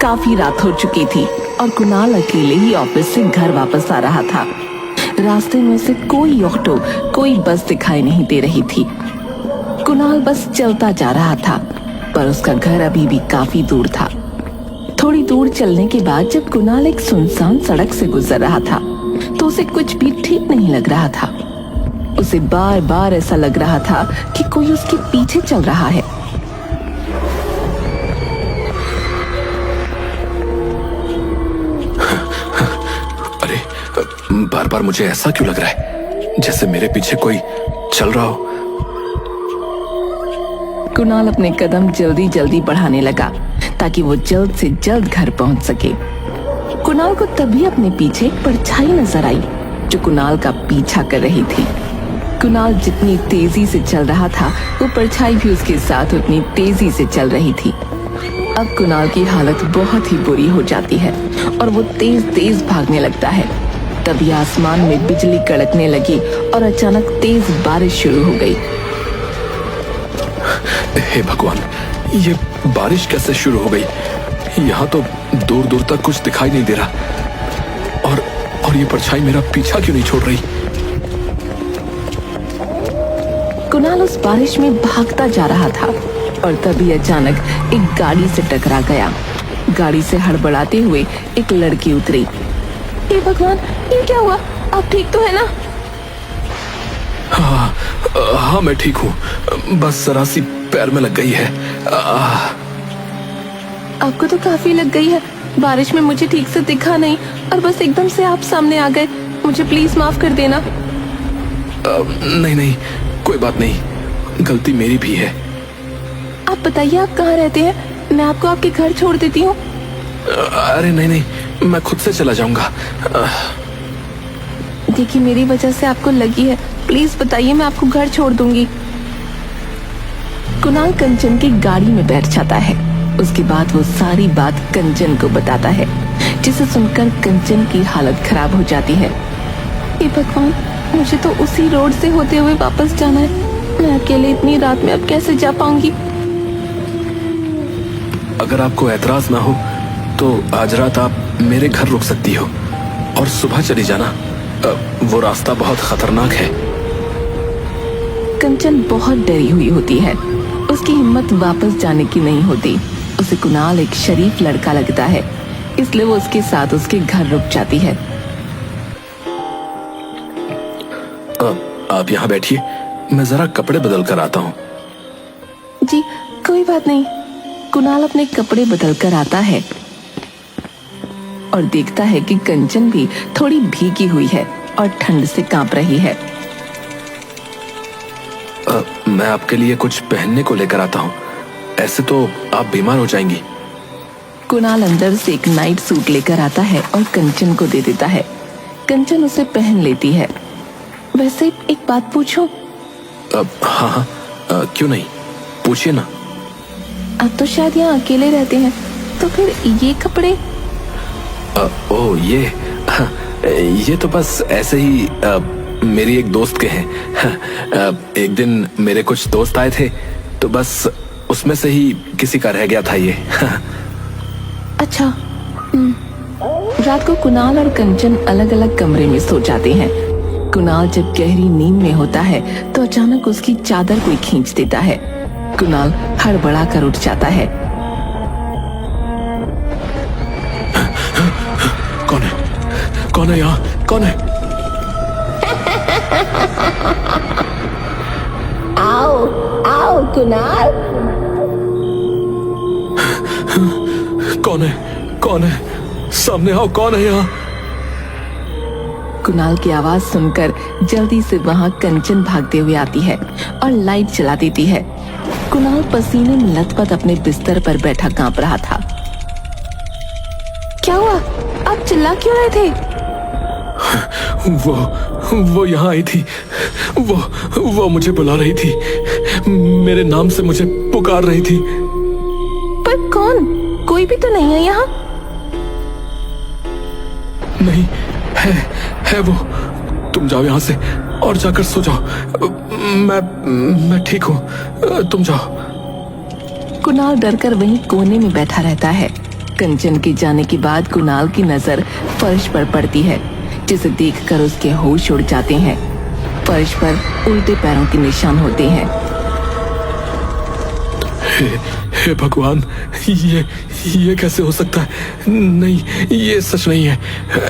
काफी रात हो चुकी थी और कुणाल अकेले ही ऑफिस से घर वापस आ रहा था। रास्ते में से कोई ऑटो, कोई बस दिखाई नहीं दे रही थी। कुणाल बस चलता जा रहा था, पर उसका घर अभी भी काफी दूर था। थोड़ी दूर चलने के बाद जब कुणाल एक सुनसान सड़क से गुजर रहा था, तो उसे कुछ भी ठीक नहीं लग रहा था। उसे बार बार ऐसा लग रहा था कि कोई उसके पीछे चल रहा है। अरे, बार बार मुझे ऐसा क्यों लग रहा है जैसे मेरे पीछे कोई चल रहा हो। कुणाल अपने कदम जल्दी जल्दी बढ़ाने लगा ताकि वो जल्द से जल्द घर पहुंच सके। कुणाल को तभी अपने पीछे एक परछाई नजर आई जो कुणाल का पीछा कर रही थी। कुणाल जितनी तेजी से चल रहा था, वो परछाई भी उसके साथ उतनी तेजी से चल रही थी। अब कुणाल की हालत बहुत ही बुरी हो जाती है और वो तेज तेज भागने लगता है। तभी आसमान में बिजली कड़कने लगी और अचानक तेज बारिश शुरू हो गई। हे भगवान, ये बारिश कैसे शुरू हो गई? यहाँ तो दूर दूर तक कुछ दिखाई नहीं दे रहा और ये परछाई मेरा पीछा क्यों नहीं छोड़ रही? कुणाल उस बारिश में भागता जा रहा था और तभी अचानक एक गाड़ी से टकरा गया। गाड़ी से हड़बड़ाते हुए एक लड़की उतरी। हे भगवान, ये क्या हुआ? आप ठीक तो है ना? हाँ, मैं ठीक हूँ, बस जरा सी पैर में लग गई है। आपको तो काफी लग गई है। बारिश में मुझे ठीक से दिखा नहीं और बस एकदम से आप सामने आ गए। मुझे प्लीज माफ कर देना। नहीं, कोई बात नहीं, गलती मेरी भी है। आप बताइए, आप कहाँ रहते हैं? मैं आपको आपके घर छोड़ देती हूँ। अरे नहीं, मैं खुद से चला जाऊंगा। देखिए, मेरी वजह से आपको लगी है, प्लीज बताइए, मैं आपको घर छोड़ दूंगी। कुणाल कंचन की गाड़ी में बैठ जाता है। उसके बाद वो सारी बात कंचन को बताता है, जिसे सुनकर कंचन की हालत खराब हो जाती है। हे भगवान, मुझे तो उसी रोड से होते हुए वापस जाना है। मैं अकेले इतनी रात में अब कैसे जा पाऊंगी? अगर आपको एतराज ना हो तो आज रात आप मेरे घर रुक सकती हो और सुबह चली जाना। वो रास्ता बहुत खतरनाक है। कंचन बहुत डरी हुई होती है। उसकी हिम्मत वापस जाने की नहीं होती। उसे कुणाल एक शरीफ लड़का लगता है, इसलिए वो उसके साथ उसके घर रुक जाती है। आप यहाँ बैठिए, मैं जरा कपड़े बदल कर आता हूँ। जी, कोई बात नहीं। कुणाल अपने कपड़े बदल कर आता है और देखता है कि कंचन भी थोड़ी भीगी हुई है और ठंड से कांप रही है। मैं आपके लिए कुछ पहनने को लेकर आता हूँ, ऐसे तो आप बीमार हो जाएंगी। कुणाल अंदर से एक नाइट सूट लेकर आता है और कंचन को दे देता है। कंचन उसे पहन लेती है। वैसे एक बात पूछूं? हाँ, क्यों नहीं, पूछिए ना। आप तो शायद यहाँ अकेले रहते हैं, तो फिर ये कपड़े? ओह, ये तो बस ऐसे ही मेरी एक दोस्त के हैं। एक दिन मेरे कुछ दोस्त आए थे, तो बस उसमें से ही किसी का रह गया था ये। अच्छा। रात को कुणाल और कंचन अलग अलग कमरे में सो जाते हैं। कुणाल जब गहरी नींद में होता है तो अचानक उसकी चादर कोई खींच देता है। कुणाल हड़बड़ा कर उठ जाता है। कौन है यहाँ? कौन है? आओ आओ कुणाल। कौन है? सामने आओ, कौन है यहाँ? कुणाल की आवाज सुनकर जल्दी से वहां कंचन भागते हुए आती है और लाइट जला देती है। कुणाल पसीने में लथपथ अपने बिस्तर पर बैठा कांप रहा था। क्या हुआ? आप चिल्ला क्यों रहे थे? वो यहाँ आई थी। वो मुझे बुला रही थी, मेरे नाम से मुझे पुकार रही थी। पर कौन? कोई भी तो नहीं है यहाँ। नहीं है वो। तुम जाओ यहाँ से और जाकर सो जाओ। मैं ठीक हूँ, तुम जाओ। कुणाल डरकर वहीं कोने में बैठा रहता है। कंचन के जाने के बाद कुणाल की नजर फर्श पर पड़ती है, जिसे देखकर उसके होश उड़ जाते हैं। फर्श पर उल्टे पैरों के निशान होते हैं। हे भगवान, ये कैसे हो सकता है? नहीं, ये सच नहीं है।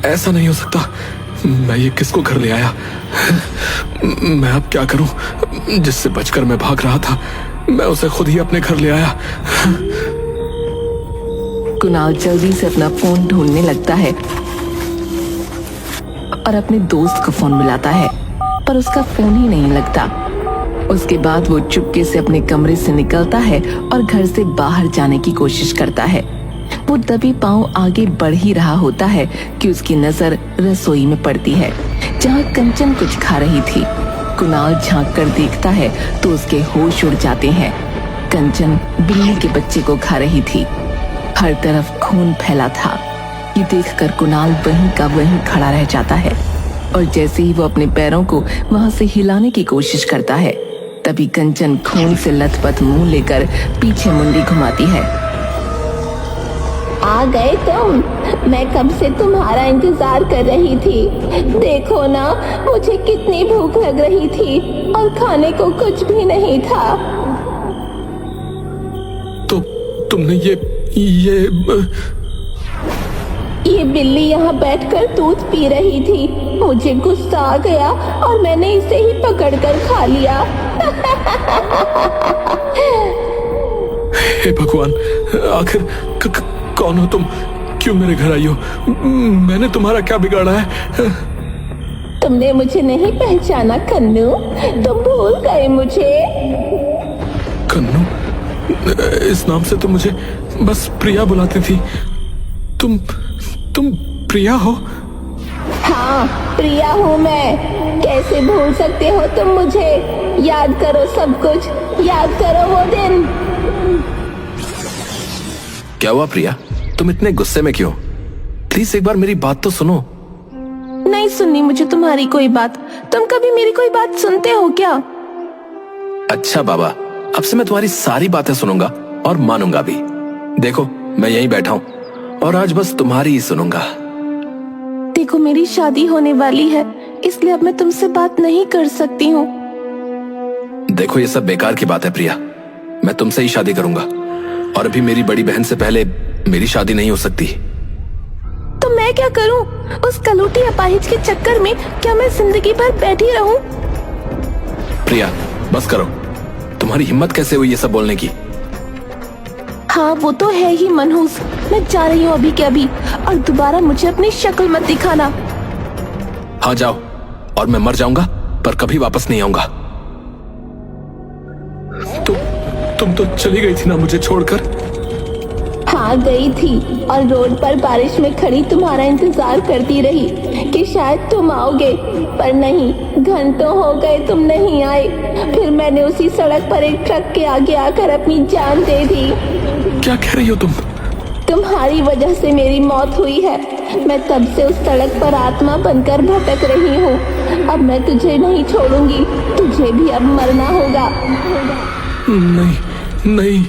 ऐसा नहीं हो सकता। मैं ये किसको घर ले आया? मैं अब क्या करूं? जिससे बचकर मैं भाग रहा था, मैं उसे खुद ही अपने घर ले आया। कुणाल जल्दी से अपना फोन ढूंढने लगता है और अपने दोस्त को फोन मिलाता है, पर उसका फोन ही नहीं लगता। उसके बाद वो चुपके से अपने कमरे से निकलता है और घर से बाहर जाने की कोशिश करता है। वो दबे पांव आगे बढ़ ही रहा होता है कि उसकी नजर रसोई में पड़ती है, जहां कंचन कुछ खा रही थी। कुणाल झांक कर देखता है तो उसके होश उड़ जाते हैं। कंचन बिल्ली के बच्चे को खा रही थी। हर तरफ खून फैला था। ये देखकर कुणाल वहीं का वहीं खड़ा रह जाता है और जैसे ही वो अपने पैरों को वहां से हिलाने की कोशिश करता है, तभी कंचन खून से लथपथ मुंह लेकर पीछे मुंडी घुमाती है। आ गए तुम? मैं कब से तुम्हारा इंतजार कर रही थी। देखो ना, मुझे कितनी भूख लग रही थी और खाने को कुछ भी नहीं था। तो तुमने ये बिल्ली यहाँ बैठकर दूध पी रही थी। मुझे गुस्सा आ गया और मैंने इसे ही पकड़कर खा लिया। हे भगवान, आखिर कौन हो तुम? क्यों मेरे घर आई हो? मैंने तुम्हारा क्या बिगाड़ा है? तुमने मुझे नहीं पहचाना कन्नू? तुम भूल गए मुझे? कन्नू? इस नाम से तो मुझे बस प्रिया बुलाती थी। तुम प्रिया हो? हाँ, प्रिया हूँ मैं। कैसे भूल सकते हो तुम मुझे? याद करो सब कुछ, याद करो वो दिन। क्या हुआ प्रिया? तुम इतने गुस्से में क्यों? प्लीज एक बार मेरी बात तो सुनो। नहीं सुननी मुझे तुम्हारी कोई बात। तुम कभी मेरी कोई बात सुनते हो क्या? अच्छा बाबा, अब से मैं तुम्हारी सारी बातें सुनूंगा और मानूंगा भी। देखो, मैं यहीं बैठा हूँ और आज बस तुम्हारी ही सुनूंगा। देखो, मेरी शादी होने वाली है, इसलिए अब मैं तुमसे बात नहीं कर सकती हूँ। देखो, ये सब बेकार की बात है प्रिया। मैं तुमसे ही शादी करूंगा और अभी मेरी बड़ी बहन से पहले मेरी शादी नहीं हो सकती। तो मैं क्या करूं? उस कलूटी अपाहिज के चक्कर में क्या मैं जिंदगी भर बैठी रहूं? प्रिया, बस करो। तुम्हारी हिम्मत कैसे हुई ये सब बोलने की? हाँ, वो तो है ही मनहूस। मैं जा रही हूँ अभी के अभी, और दोबारा मुझे अपनी शक्ल मत दिखाना। हाँ जाओ, और मैं मर जाऊंगा पर कभी वापस नहीं आऊंगा। तुम तो चली गई थी ना मुझे छोड़कर? हाँ, गई थी और रोड पर बारिश में खड़ी तुम्हारा इंतजार करती रही कि शायद तुम आओगे, पर नहीं, घंटों हो गए तुम नहीं आए। फिर मैंने उसी सड़क पर एक ट्रक के आगे आकर अपनी जान दे दी। क्या कह रही हो तुम? तुम्हारी वजह से मेरी मौत हुई है। मैं तब से उस सड़क पर आत्मा बनकर भटक रही हूँ। अब मैं तुझे नहीं छोड़ूंगी, तुझे भी अब मरना होगा। नहीं।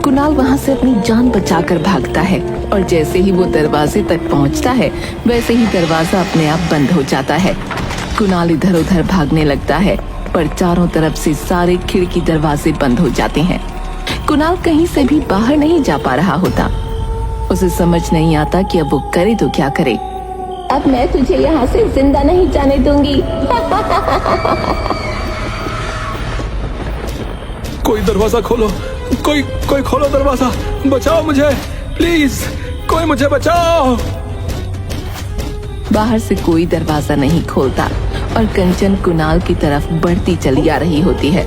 कुणाल वहां से अपनी जान बचाकर भागता है और जैसे ही वो दरवाजे तक पहुंचता है, वैसे ही दरवाजा अपने आप बंद हो जाता है। कुणाल इधर उधर भागने लगता है, पर चारों तरफ से सारे खिड़की दरवाजे बंद हो जाते हैं। कुणाल कहीं से भी बाहर नहीं जा पा रहा होता। उसे समझ नहीं आता कि अब वो करे तो क्या करे। अब मैं तुझे यहाँ से जिंदा नहीं जाने दूंगी। कोई दरवाजा खोलो, कोई खोलो दरवाजा। बचाओ मुझे, प्लीज, कोई मुझे बचाओ। बाहर से कोई दरवाजा नहीं खोलता और कंचन कुणाल की तरफ बढ़ती चली आ रही होती है।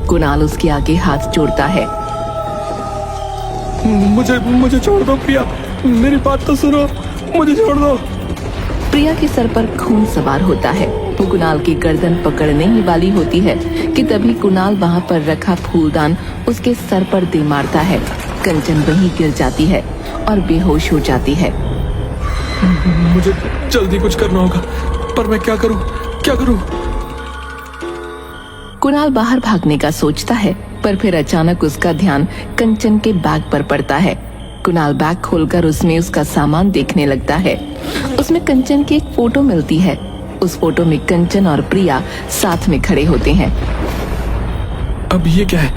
कुणाल उसके आगे हाथ जोड़ता है। मुझे छोड़ दो प्रिया, मेरी बात तो सुनो, मुझे छोड़ दो। प्रिया के सर पर खून सवार होता है। वो कुणाल की गर्दन पकड़ने ही वाली होती है कि तभी कुणाल वहां पर रखा फूलदान उसके सर पर दे मारता है। कंचन वहीं गिर जाती है और बेहोश हो जाती है। मुझे जल्दी कुछ करना होगा, पर मैं क्या करूं? कुणाल बाहर भागने का सोचता है, पर फिर अचानक उसका ध्यान कंचन के बैग पर पड़ता है। कुणाल बैग खोलकर उसमें उसका सामान देखने लगता है। उसमें कंचन की एक फोटो मिलती है। उस फोटो में कंचन और प्रिया साथ में खड़े होते हैं। अब ये क्या है?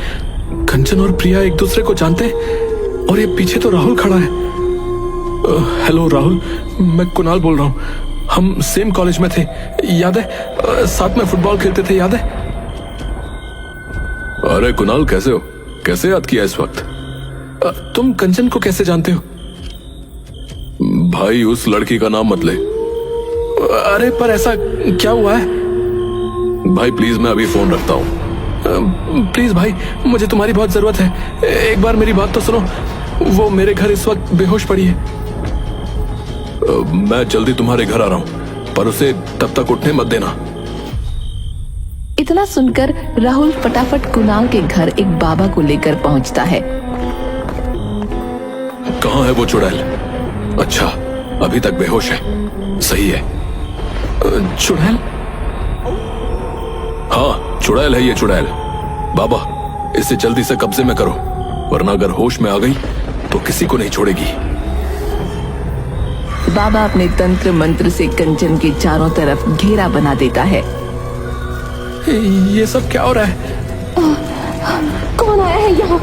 कंचन और प्रिया एक दूसरे को जानते हैं और ये पीछे तो राहुल खड़ा है। हेलो राहुल, मैं कुणाल बोल रहा हूँ। हम सेम कॉलेज में थे, याद है? साथ में फुटबॉल खेलते थे, याद है? अरे कुणाल, कैसे हो? कैसे याद किया इस वक्त? तुम कंचन को कैसे जानते हो? भाई, उस लड़की का नाम मत ले। अरे पर ऐसा क्या हुआ है? भाई प्लीज, मैं अभी फोन रखता हूँ। प्लीज भाई, मुझे तुम्हारी बहुत जरूरत है। एक बार मेरी बात तो सुनो। वो मेरे घर इस वक्त बेहोश पड़ी है। मैं जल्दी तुम्हारे घर आ रहा हूँ, पर उसे तब तक उठने मत देना। इतना सुनकर राहुल फटाफट कुणाल के घर एक बाबा को लेकर पहुंचता है। कहाँ है वो चुड़ैल? अच्छा, अभी तक बेहोश है। सही है। चुड़ैल? हाँ, चुड़ैल है ये, चुड़ैल। बाबा, इसे जल्दी से कब्जे में करो, वरना अगर होश में आ गई तो किसी को नहीं छोड़ेगी। बाबा अपने तंत्र मंत्र से कंचन के चारों तरफ घेरा बना देता है। ये सब क्या हो रहा है? कौन आया है यहाँ?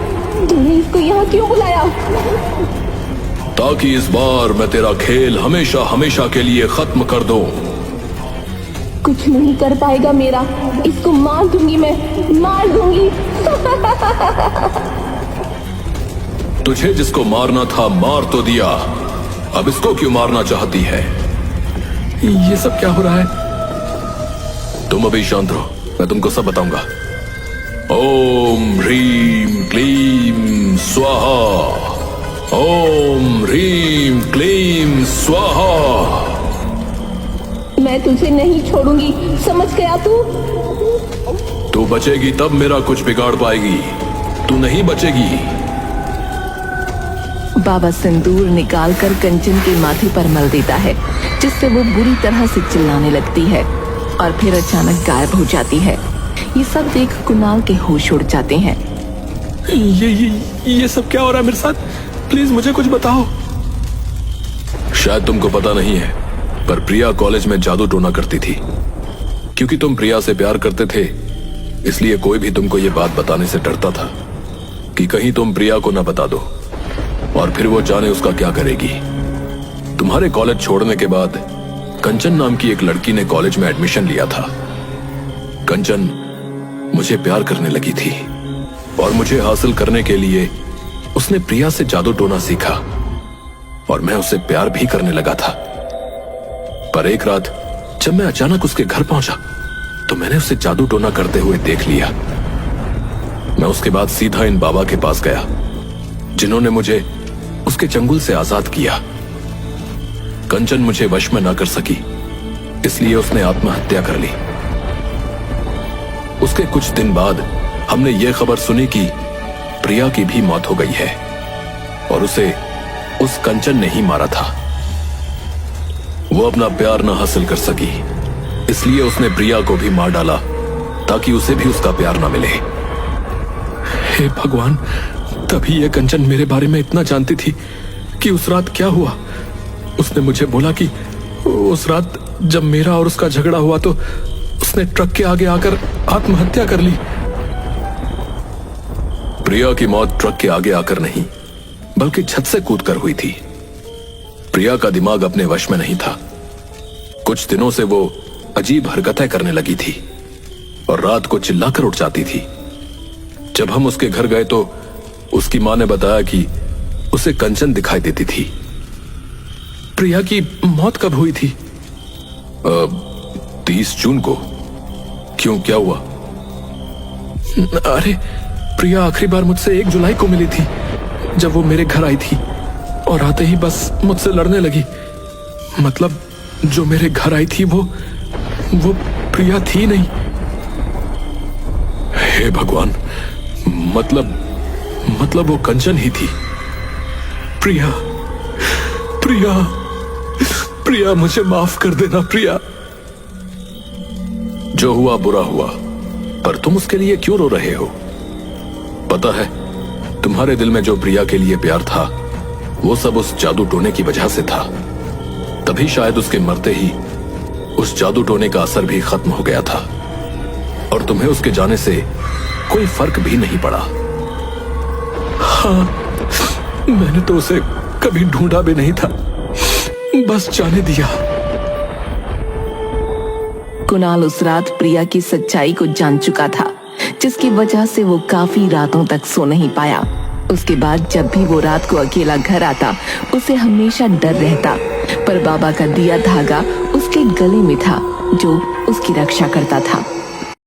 तुमने इसको यहाँ क्यों बुलाया? ताकि इस बार मैं तेरा खेल हमेशा हमेशा के लिए खत्म कर दूं। कुछ नहीं कर पाएगा मेरा। इसको मार दूंगी, मैं मार दूंगी। तुझे जिसको मारना था मार तो दिया, अब इसको क्यों मारना चाहती है? ये सब क्या हो रहा है? तुम अभी शांत रहो, मैं तुमको सब बताऊंगा। ओम ह्रीम क्लीम स्वाहा। ओम ह्रीम क्लीम स्वाहा। मैं तुझे नहीं छोड़ूंगी, समझ गया तू? तू बचेगी तब मेरा कुछ बिगाड़ पाएगी, तू नहीं बचेगी। बाबा सिंदूर निकालकर कंचन के माथे पर मल देता है, जिससे वो बुरी तरह से चिल्लाने लगती है और फिर अचानक गायब हो जाती है। ये सब देख कुणाल के होश उड़ जाते हैं। ये सब क्या हो रहा है मेरे साथ? प्लीज मुझे कुछ बताओ। शायद तुमको पता नहीं है, पर प्रिया कॉलेज में जादू टोना करती थी। क्योंकि तुम प्रिया से प्यार करते थे, इसलिए कोई भी तुमको ये बात बताने से डरता था कि कहीं तुम प्रिया को ना बता दो और फिर वो जाने उसका क्या करेगी। तुम्हारे कॉलेज छोड़ने के बाद कंचन नाम की एक लड़की ने कॉलेज में एडमिशन लिया था। कंचन मुझे प्यार करने लगी थी और मुझे हासिल करने के लिए उसने प्रिया से जादू टोना सीखा और मैं उससे प्यार भी करने लगा था। पर एक रात जब मैं अचानक उसके घर पहुंचा तो मैंने उसे जादू टोना करते हुए देख लिया। मैं उसके बाद सीधा इन बाबा के पास गया, जिन्होंने मुझे उसके चंगुल से आजाद किया। कंचन मुझे वश में ना कर सकी, इसलिए उसने आत्महत्या कर ली। उसके कुछ दिन बाद हमने ये खबर सुनी कि प्रिया की भी मौत हो गई है और उसे उस कंचन ने ही मारा था। वो अपना प्यार ना हासिल कर सकी, इसलिए उसने प्रिया को भी मार डाला ताकि उसे भी उसका प्यार ना मिले। हे भगवान, तभी ये कंचन मेरे बारे में इतना जानती थी कि उस रात क्या हुआ। उसने मुझे बोला कि उस रात जब मेरा और उसका झगड़ा हुआ तो उसने ट्रक के आगे आकर आत्महत्या कर ली। प्रिया की मौत ट्रक के आगे आकर नहीं, बल्कि छत से कूदकर हुई थी। प्रिया का दिमाग अपने वश में नहीं था। कुछ दिनों से वो अजीब हरकतें करने लगी थी और रात को चिल्लाकर उठ जाती थी। जब हम उसके घर गए तो उसकी मां ने बताया कि उसे कंचन दिखाई देती थी। प्रिया की मौत कब हुई थी? 30 जून को। क्यों, क्या हुआ? अरे, प्रिया आखिरी बार मुझसे 1 जुलाई को मिली थी, जब वो मेरे घर आई थी और आते ही बस मुझसे लड़ने लगी। मतलब जो मेरे घर आई थी वो प्रिया थी नहीं। हे भगवान, मतलब वो कंचन ही थी। प्रिया, प्रिया, प्रिया, मुझे माफ कर देना प्रिया। जो हुआ बुरा हुआ, पर तुम उसके लिए क्यों रो रहे हो? पता है, तुम्हारे दिल में जो प्रिया के लिए प्यार था वो सब उस जादू टोने की वजह से था। तभी शायद उसके मरते ही उस जादू टोने का असर भी खत्म हो गया था और तुम्हें उसके जाने से कोई फर्क भी नहीं पड़ा। हाँ, मैंने तो उसे कभी ढूंढा भी नहीं था, बस जाने दिया। कुणाल उस रात प्रिया की सच्चाई को जान चुका था, जिसकी वजह से वो काफी रातों तक सो नहीं पाया। उसके बाद जब भी वो रात को अकेला घर आता, उसे हमेशा डर रहता, पर बाबा का दिया धागा उसके गले में था जो उसकी रक्षा करता था।